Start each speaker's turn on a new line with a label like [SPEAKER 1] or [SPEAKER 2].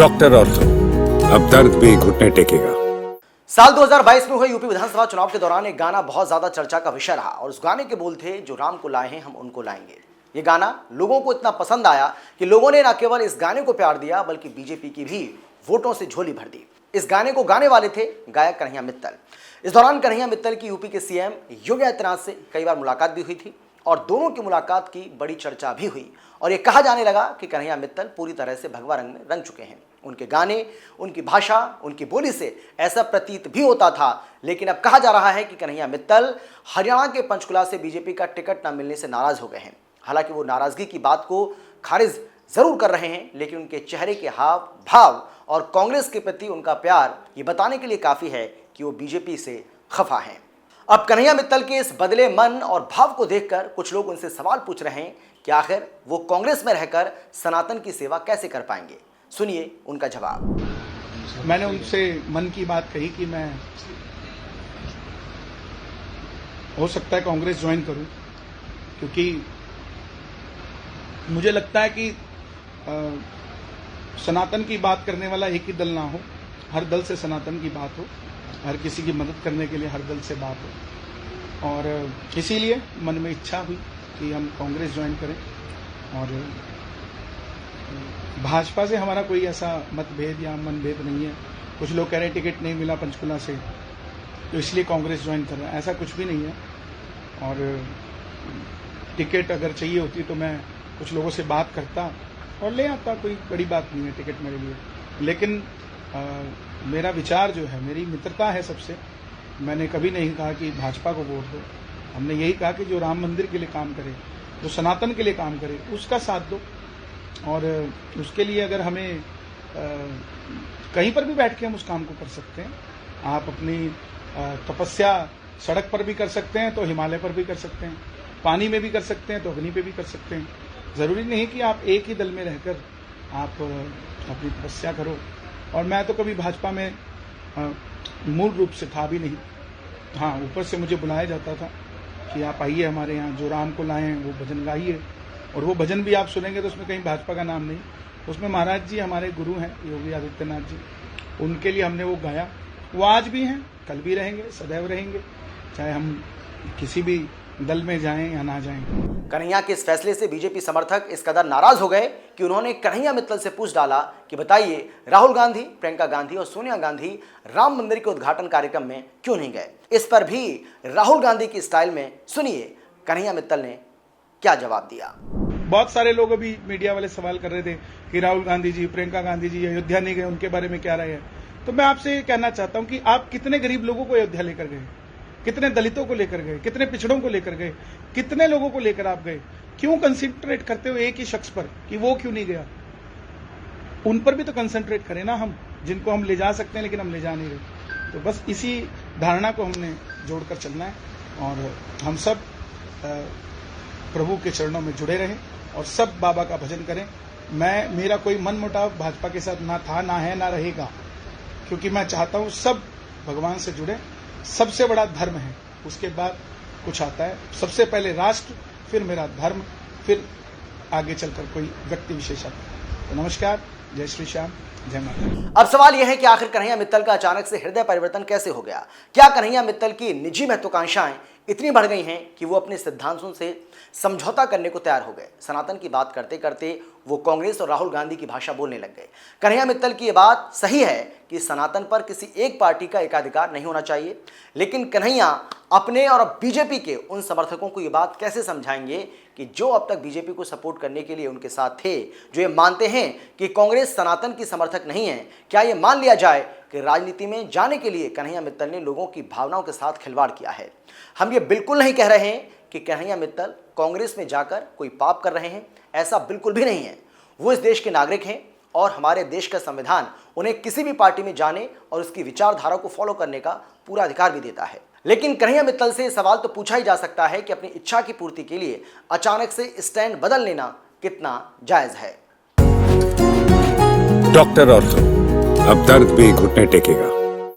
[SPEAKER 1] Doctor ortho, अब दर्द भी घुटने टेकेगा।
[SPEAKER 2] साल 2022 में हुए यूपी विधानसभा चुनाव के दौरान एक गाना बहुत ज्यादा चर्चा का विषय रहा और उस गाने के बोल थे, जो राम को लाए हैं हम उनको लाएंगे। ये गाना लोगों को इतना पसंद आया कि लोगों ने न केवल इस गाने को प्यार दिया बल्कि बीजेपी की भी वोटों से झोली भर दी। इस गाने को गाने वाले थे गायक कन्हैया मित्तल। इस दौरान कन्हैया मित्तल की यूपी के सीएम योगी आदित्यनाथ से कई बार मुलाकात भी हुई थी और दोनों की मुलाकात की बड़ी चर्चा भी हुई और ये कहा जाने लगा कि कन्हैया मित्तल पूरी तरह से भगवा रंग में रंग चुके हैं। उनके गाने, उनकी भाषा, उनकी बोली से ऐसा प्रतीत भी होता था। लेकिन अब कहा जा रहा है कि कन्हैया मित्तल हरियाणा के पंचकुला से बीजेपी का टिकट न मिलने से नाराज हो गए हैं। हालांकि वो नाराजगी की बात को खारिज जरूर कर रहे हैं, लेकिन उनके चेहरे के हाव भाव और कांग्रेस के प्रति उनका प्यार ये बताने के लिए काफी है कि वो बीजेपी से खफा हैं। अब कन्हैया मित्तल के इस बदले मन और भाव को देखकर कुछ लोग उनसे सवाल पूछ रहे हैं कि आखिर वो कांग्रेस में रहकर सनातन की सेवा कैसे कर पाएंगे। सुनिए उनका जवाब।
[SPEAKER 3] मैंने उनसे मन की बात कही कि मैं हो सकता है कांग्रेस ज्वाइन करूं, क्योंकि मुझे लगता है कि सनातन की बात करने वाला एक ही दल ना हो, हर दल से सनातन की बात हो, हर किसी की मदद करने के लिए हर दल से बात हो। और इसीलिए मन में इच्छा हुई कि हम कांग्रेस ज्वाइन करें। और भाजपा से हमारा कोई ऐसा मतभेद या मनभेद नहीं है। कुछ लोग कह रहे हैं टिकट नहीं मिला पंचकुला से तो इसलिए कांग्रेस ज्वाइन कर रहे हैं, ऐसा कुछ भी नहीं है। और टिकट अगर चाहिए होती तो मैं कुछ लोगों से बात करता और ले आता, कोई बड़ी बात नहीं है टिकट मेरे लिए। लेकिन मेरा विचार जो है, मेरी मित्रता है सबसे। मैंने कभी नहीं कहा कि भाजपा को वोट दो, हमने यही कहा कि जो राम मंदिर के लिए काम करे, जो सनातन के लिए काम करे, उसका साथ दो। और उसके लिए अगर हमें कहीं पर भी बैठ के हम उस काम को कर सकते हैं। आप अपनी तपस्या सड़क पर भी कर सकते हैं तो हिमालय पर भी कर सकते हैं, पानी में भी कर सकते हैं तो अग्नि पे भी कर सकते हैं। जरूरी नहीं कि आप एक ही दल में रहकर आप अपनी तपस्या करो। और मैं तो कभी भाजपा में मूल रूप से था भी नहीं। हाँ, ऊपर से मुझे बुलाया जाता था कि आप आइए हमारे यहाँ, जो राम को लाए हैं वो भजन गाइए। और वो भजन भी आप सुनेंगे तो उसमें कहीं भाजपा का नाम नहीं, उसमें महाराज जी हमारे गुरु हैं योगी आदित्यनाथ जी, उनके लिए हमने वो गाया। वो आज भी हैं, कल भी रहेंगे, सदैव रहेंगे, चाहे हम किसी भी दल में जाएं या ना जाएं।
[SPEAKER 2] कन्हैया के इस फैसले से बीजेपी समर्थक इस कदर नाराज हो गए कि उन्होंने कन्हैया मित्तल से पूछ डाला कि बताइए, राहुल गांधी, प्रियंका गांधी और सोनिया गांधी राम मंदिर के उद्घाटन कार्यक्रम में क्यों नहीं गए। इस पर भी राहुल गांधी की स्टाइल में सुनिए कन्हैया मित्तल ने क्या जवाब दिया।
[SPEAKER 3] बहुत सारे लोग अभी मीडिया वाले सवाल कर रहे थे कि राहुल गांधी जी, प्रियंका गांधी जी अयोध्या नहीं गए, उनके बारे में क्या राय है। तो मैं आपसे कहना चाहता हूं कि आप कितने गरीब लोगों को अयोध्या लेकर गए, कितने दलितों को लेकर गए, कितने पिछड़ों को लेकर गए, कितने लोगों को लेकर आप गए। क्यों कंसंट्रेट करते हो एक ही शख्स पर कि वो क्यों नहीं गया। उन पर भी तो कंसंट्रेट करें ना हम, जिनको हम ले जा सकते हैं लेकिन हम ले जा नहीं रहे। तो बस इसी धारणा को हमने जोड़कर चलना है और हम सब प्रभु के चरणों में जुड़े रहें और सब बाबा का भजन करें। मेरा कोई मन मुटाव भाजपा के साथ ना था, ना है, ना रहेगा, क्योंकि मैं चाहता हूं सब भगवान से जुड़े। सबसे बड़ा धर्म है, उसके बाद कुछ आता है। सबसे पहले राष्ट्र, फिर मेरा धर्म, फिर आगे चलकर कोई व्यक्ति विशेष आता है। तो नमस्कार, जय श्री श्याम, जय माता।
[SPEAKER 2] अब सवाल यह है कि आखिर कन्हैया मित्तल का अचानक से हृदय परिवर्तन कैसे हो गया। क्या कन्हैया मित्तल की निजी महत्वाकांक्षाएं इतनी बढ़ गई हैं कि वो अपने सिद्धांतों से समझौता करने को तैयार हो गए। सनातन की बात करते करते वो कांग्रेस और राहुल गांधी की भाषा बोलने लग गए। कन्हैया मित्तल की ये बात सही है कि सनातन पर किसी एक पार्टी का एकाधिकार नहीं होना चाहिए, लेकिन कन्हैया अपने और बीजेपी के उन समर्थकों को ये बात कैसे समझाएंगे कि जो अब तक बीजेपी को सपोर्ट करने के लिए उनके साथ थे, जो ये मानते हैं कि कांग्रेस सनातन की समर्थक नहीं है। क्या ये मान लिया जाए कि राजनीति में जाने के लिए कन्हैया मित्तल ने लोगों की भावनाओं के साथ खिलवाड़ किया है। हम ये बिल्कुल नहीं कह रहे हैं कि कन्हैया मित्तल कांग्रेस में जाकर कोई पाप कर रहे हैं, ऐसा बिल्कुल भी नहीं है। वो इस देश के नागरिक हैं और हमारे देश का संविधान उन्हें किसी भी पार्टी में जाने और उसकी विचारधारा को फॉलो करने का पूरा अधिकार भी देता है। लेकिन कन्हैया मित्तल से सवाल तो पूछा ही जा सकता है कि अपनी इच्छा की पूर्ति के लिए अचानक से स्टैंड बदल लेना कितना जायज है।
[SPEAKER 1] डॉक्टर ऑर्थो, अब दर्द भी घुटने टेकेगा।